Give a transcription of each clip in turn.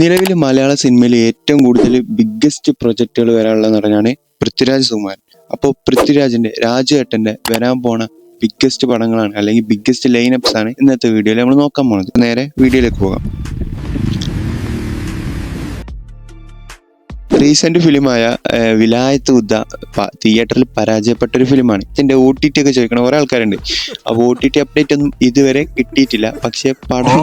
നിലവിൽ മലയാള സിനിമയിൽ ഏറ്റവും കൂടുതൽ ബിഗ്ഗസ്റ്റ് പ്രൊജക്റ്റുകൾ വരാനുള്ള നടനാണ് പൃഥ്വിരാജ് സുകുമാരൻ. അപ്പോൾ പൃഥ്വിരാജിന്റെ രാജുവേട്ടന്റെ വരാൻ പോണ ബിഗ്ഗസ്റ്റ് പടങ്ങളാണ് അല്ലെങ്കിൽ ബിഗ്ഗസ്റ്റ് ലൈനപ്സ് ആണ് ഇന്നത്തെ വീഡിയോയിൽ നമ്മൾ നോക്കാൻ പോകുന്നത്. നേരെ വീഡിയോയിലേക്ക് പോകാം. റീസെന്റ് ഫിലിമായ വിലായത്ത് ഉദ്ദ തിയേറ്ററിൽ പരാജയപ്പെട്ട ഒരു ഫിലിമാണ്. ഇതിന്റെ OTT ഒക്കെ ചോദിക്കണ കുറെ ആൾക്കാരുണ്ട്. അപ്പോൾ OTT അപ്ഡേറ്റ് ഒന്നും ഇതുവരെ കിട്ടിയിട്ടില്ല. പക്ഷെ പടം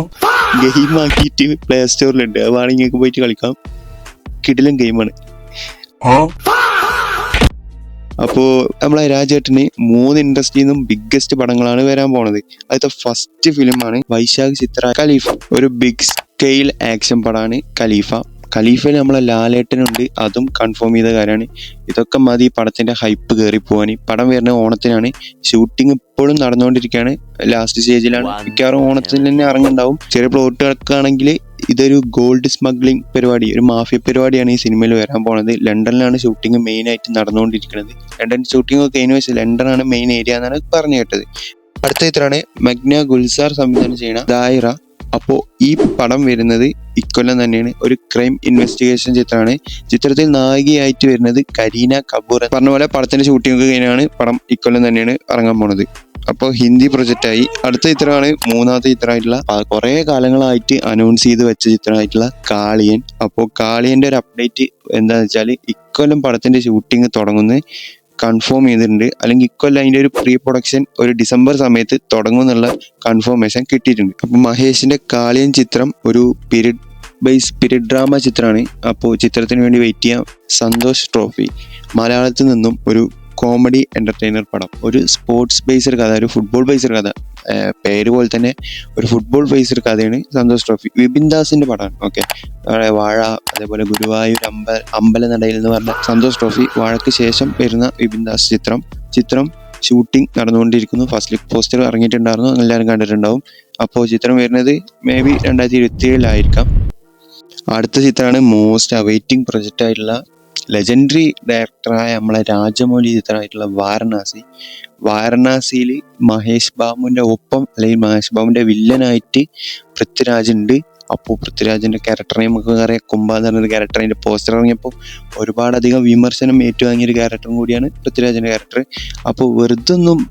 ഗെയിം ആക്കിയിട്ട് പ്ലേ സ്റ്റോറിലുണ്ട്. അത് വേണമെങ്കിൽ പോയിട്ട് കളിക്കാം. കിടിലൻ ഗെയിമാണ്. അപ്പോൾ നമ്മളെ രാജേട്ടന് 3 ഇൻഡസ്ട്രിയിൽ നിന്നും ബിഗ്ഗസ്റ്റ് പടങ്ങളാണ് വരാൻ പോണത്. അതിലത്തെ ഫസ്റ്റ് ഫിലിമാണ് വൈശാഖ് ചിത്ര ഖലീഫ. ഒരു ബിഗ് സ്കെയിൽ ആക്ഷൻ പടമാണ് ഖലീഫയിൽ നമ്മളെ ലാലേട്ടനുണ്ട്, അതും കൺഫേം ചെയ്ത കാര്യമാണ്. ഇതൊക്കെ മതി പടത്തിന്റെ ഹൈപ്പ് കയറി പോവാൻ. പടം വരുന്ന ഓണത്തിനാണ്. ഷൂട്ടിംഗ് ഇപ്പോഴും നടന്നുകൊണ്ടിരിക്കുകയാണ്. ലാസ്റ്റ് സ്റ്റേജിലാണ്. മിക്കവാറും ഓണത്തിന് തന്നെ ഇറങ്ങുണ്ടാവും. ചെറിയ പ്ലോട്ടുകൾക്ക് ആണെങ്കിൽ ഇതൊരു ഗോൾഡ് സ്മഗ്ലിംഗ് പരിപാടി, ഒരു മാഫിയ പരിപാടിയാണ് ഈ സിനിമയിൽ വരാൻ പോണത്. ലണ്ടനിലാണ് ഷൂട്ടിംഗ് മെയിൻ ആയിട്ട് നടന്നുകൊണ്ടിരിക്കുന്നത്. ലണ്ടൻ ഷൂട്ടിംഗ് ഒക്കെ കഴിഞ്ഞ വെച്ചാൽ ലണ്ടനാണ് മെയിൻ ഏരിയ എന്നാണ് പറഞ്ഞു കേട്ടത്. അടുത്ത ചിത്രമാണ് മഗ്ന ഗുൽസാർ സംവിധാനം ചെയ്യുന്ന ദായിറ. അപ്പോൾ ഈ പടം വരുന്നത് ഇക്കൊല്ലം തന്നെയാണ്. ഒരു ക്രൈം ഇൻവെസ്റ്റിഗേഷൻ ചിത്രമാണ്. ചിത്രത്തിൽ നായികയായിട്ട് വരുന്നത് കരീന കപൂർ. പറഞ്ഞ പോലെ പടത്തിന്റെ ഷൂട്ടിംഗ് ഒക്കെ കഴിഞ്ഞാണ്. പടം ഇക്കൊല്ലം തന്നെയാണ് ഇറങ്ങാൻ പോണത്. അപ്പോൾ ഹിന്ദി പ്രൊജക്റ്റായി. അടുത്ത ചിത്രമാണ് മൂന്നാമത്തെ ചിത്രമായിട്ടുള്ള കുറെ കാലങ്ങളായിട്ട് അനൗൺസ് ചെയ്ത് വെച്ച ചിത്രമായിട്ടുള്ള കാളിയൻ. അപ്പോൾ കാളിയന്റെ ഒരു അപ്ഡേറ്റ് എന്താണെന്ന് വെച്ചാൽ ഇക്കൊല്ലം പടത്തിന്റെ ഷൂട്ടിംഗ് തുടങ്ങുന്നത് കൺഫേം ചെയ്തിട്ടുണ്ട്. അല്ലെങ്കിൽ ഇക്കൊല്ലം അതിന്റെ ഒരു പ്രീ പ്രൊഡക്ഷൻ ഒരു ഡിസംബർ സമയത്ത് തുടങ്ങും എന്നുള്ള കൺഫർമേഷൻ കിട്ടിയിട്ടുണ്ട്. അപ്പൊ മഹേഷിന്റെ കാളിയൻ ചിത്രം ഒരു സ്പിരിറ്റ് ഡ്രാമ ചിത്രമാണ്. അപ്പോൾ ചിത്രത്തിന് വേണ്ടി വെയിറ്റ് ചെയ്യാം. സന്തോഷ് ട്രോഫി മലയാളത്തിൽ നിന്നും ഒരു കോമഡി എന്റർടൈനർ പടം, ഒരു സ്പോർട്സ് ബേസ്ഡ് കഥ, ഒരു ഫുട്ബോൾ ബേസ്ഡ് കഥ. പേര് പോലെ തന്നെ ഒരു ഫുട്ബോൾ ബേസ്ഡ് കഥയാണ് സന്തോഷ് ട്രോഫി. വിപിൻ ദാസിന്റെ പടമാണ്. ഓക്കെ, വാഴ, അതേപോലെ ഗുരുവായൂർ അമ്പലനടയിൽ എന്ന് പറഞ്ഞ സന്തോഷ് ട്രോഫി. വാഴയ്ക്ക് ശേഷം വരുന്ന വിപിൻ ദാസ് ചിത്രം ഷൂട്ടിംഗ് നടന്നുകൊണ്ടിരിക്കുന്നു. ഫസ്റ്റ് ലുക്ക് പോസ്റ്റർ ഇറങ്ങിയിട്ടുണ്ടായിരുന്നു, എല്ലാവരും കണ്ടിട്ടുണ്ടാവും. അപ്പോൾ ചിത്രം വരുന്നത് മേ ബി 2027 അടുത്ത ചിത്രമാണ് മോസ്റ്റ് അവൈറ്റിംഗ് പ്രൊജക്റ്റ് ആയിട്ടുള്ള ലെജൻഡറി ഡയറക്ടറായ നമ്മളെ രാജമൗലി ചിത്രമായിട്ടുള്ള വാരണാസിയിൽ മഹേഷ് ബാബുവിന്റെ ഒപ്പം അല്ലെങ്കിൽ മഹേഷ് ബാബുവിന്റെ വില്ലനായിട്ട് പൃഥ്വിരാജ് ഉണ്ട്. അപ്പോൾ പൃഥ്വിരാജിന്റെ ക്യാരക്ടറിനെ നമുക്ക് അറിയാം. കുംഭ എന്ന് പറഞ്ഞൊരു ക്യാരക്ടർ. അതിന്റെ പോസ്റ്റർ ഇറങ്ങിയപ്പോൾ ഒരുപാടധികം വിമർശനം ഏറ്റുവാങ്ങിയൊരു ക്യാരക്ടറും കൂടിയാണ് പൃഥ്വിരാജിന്റെ ക്യാരക്ടർ. അപ്പോൾ വെറുതൊന്നും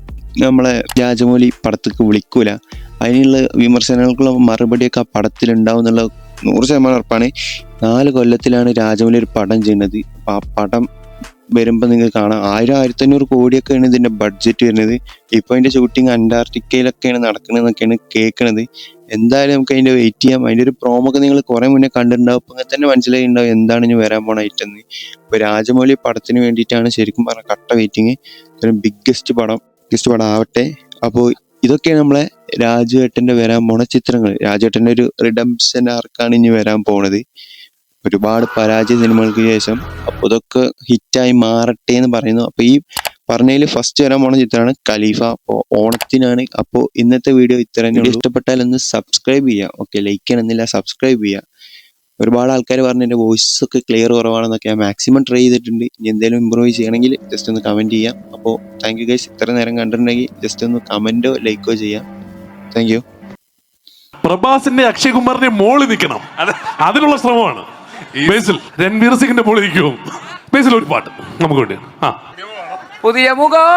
നമ്മളെ രാജമൗലി പടത്തേക്ക് വിളിക്കൂല. അതിനുള്ള വിമർശനങ്ങൾക്കുള്ള മറുപടിയൊക്കെ ആ പടത്തിൽ ഉണ്ടാവും എന്നുള്ള 100% ഉറപ്പാണ്. 4 കൊല്ലത്തിലാണ് രാജമൗലി ഒരു പടം ചെയ്യുന്നത്. അപ്പൊ ആ പടം വരുമ്പോൾ നിങ്ങൾക്ക് കാണാം 1000-1500 കോടിയൊക്കെയാണ് ഇതിന്റെ ബഡ്ജറ്റ് വരുന്നത്. ഇപ്പൊ അതിന്റെ ഷൂട്ടിങ് അന്റാർട്ടിക്കയിലൊക്കെയാണ് നടക്കുന്നതെന്നൊക്കെയാണ് കേൾക്കണത്. എന്തായാലും നമുക്ക് അതിന്റെ വെയിറ്റ് ചെയ്യാം. അതിന്റെ ഒരു പ്രോമോ ഒക്കെ നിങ്ങൾ കുറെ മുന്നേ കണ്ടിട്ടുണ്ടാവും. ഇപ്പൊ അങ്ങനെ തന്നെ മനസ്സിലായിട്ടുണ്ടാവും എന്താണ് ഇനി വരാൻ പോണ ഐറ്റം. ഇപ്പൊ രാജമൗലി പടത്തിന് വേണ്ടിയിട്ടാണ് ശരിക്കും പറഞ്ഞ കട്ട വെയിറ്റിങ്. ഒരു ബിഗ്ഗസ്റ്റ് പടം ആവട്ടെ. അപ്പോൾ ഇതൊക്കെയാണ് നമ്മളെ രാജുവേട്ടന്റെ വരാൻ പോണ ചിത്രങ്ങൾ. രാജുവേട്ടന്റെ ഒരു റിഡംപ്ഷൻ ആർക്കാണ് ഇനി വരാൻ പോണത്. ഒരുപാട് പരാജയ സിനിമകൾക്ക് ശേഷം. അപ്പോൾ ഇതൊക്കെ ഹിറ്റായി മാറട്ടെ എന്ന് പറയുന്നു. അപ്പോൾ ഈ പറഞ്ഞതിൽ ഫസ്റ്റ് വരാൻ പോണ ചിത്രമാണ് ഖലീഫ. അപ്പോൾ ഓണത്തിനാണ്. അപ്പോൾ ഇന്നത്തെ വീഡിയോ ഇത്ര തന്നെ. ഇഷ്ടപ്പെട്ടാൽ ഒന്ന് സബ്സ്ക്രൈബ് ചെയ്യാം. ഓക്കെ, ലൈക്ക് ചെയ്യണമെന്നില്ല, സബ്സ്ക്രൈബ് ചെയ്യാം. ഒരുപാട് ആൾക്കാർ പറഞ്ഞു എൻ്റെ വോയിസ് ഒക്കെ ക്ലിയർ കുറവാണെന്നൊക്കെ. ഞാൻ മാക്സിമം ട്രൈ ചെയ്തിട്ടുണ്ട്. ഇനി എന്തെങ്കിലും ഇമ്പ്രൂവ് ചെയ്യണമെങ്കിൽ ജസ്റ്റ് ഒന്ന് കമൻറ്റ് ചെയ്യാം. അപ്പോൾ താങ്ക് യു ഗൈസ്. ഇത്ര നേരം കണ്ടിട്ടുണ്ടെങ്കിൽ ജസ്റ്റ് ഒന്ന് കമൻറ്റോ ലൈക്കോ ചെയ്യാം. Thank you. പ്രഭാസിന്റെ അക്ഷയ് കുമാറിന്റെ മോളിൽ നിൽക്കണം, അതിനുള്ള ശ്രമമാണ്. ബേസിൽ രൺവീർ സിംഗിന്റെ മോളിൽ നിൽക്കും. ബേസിൽ ഒരു പാട്ട് നമുക്ക് വേണ്ടി. പുതിയ മുഖം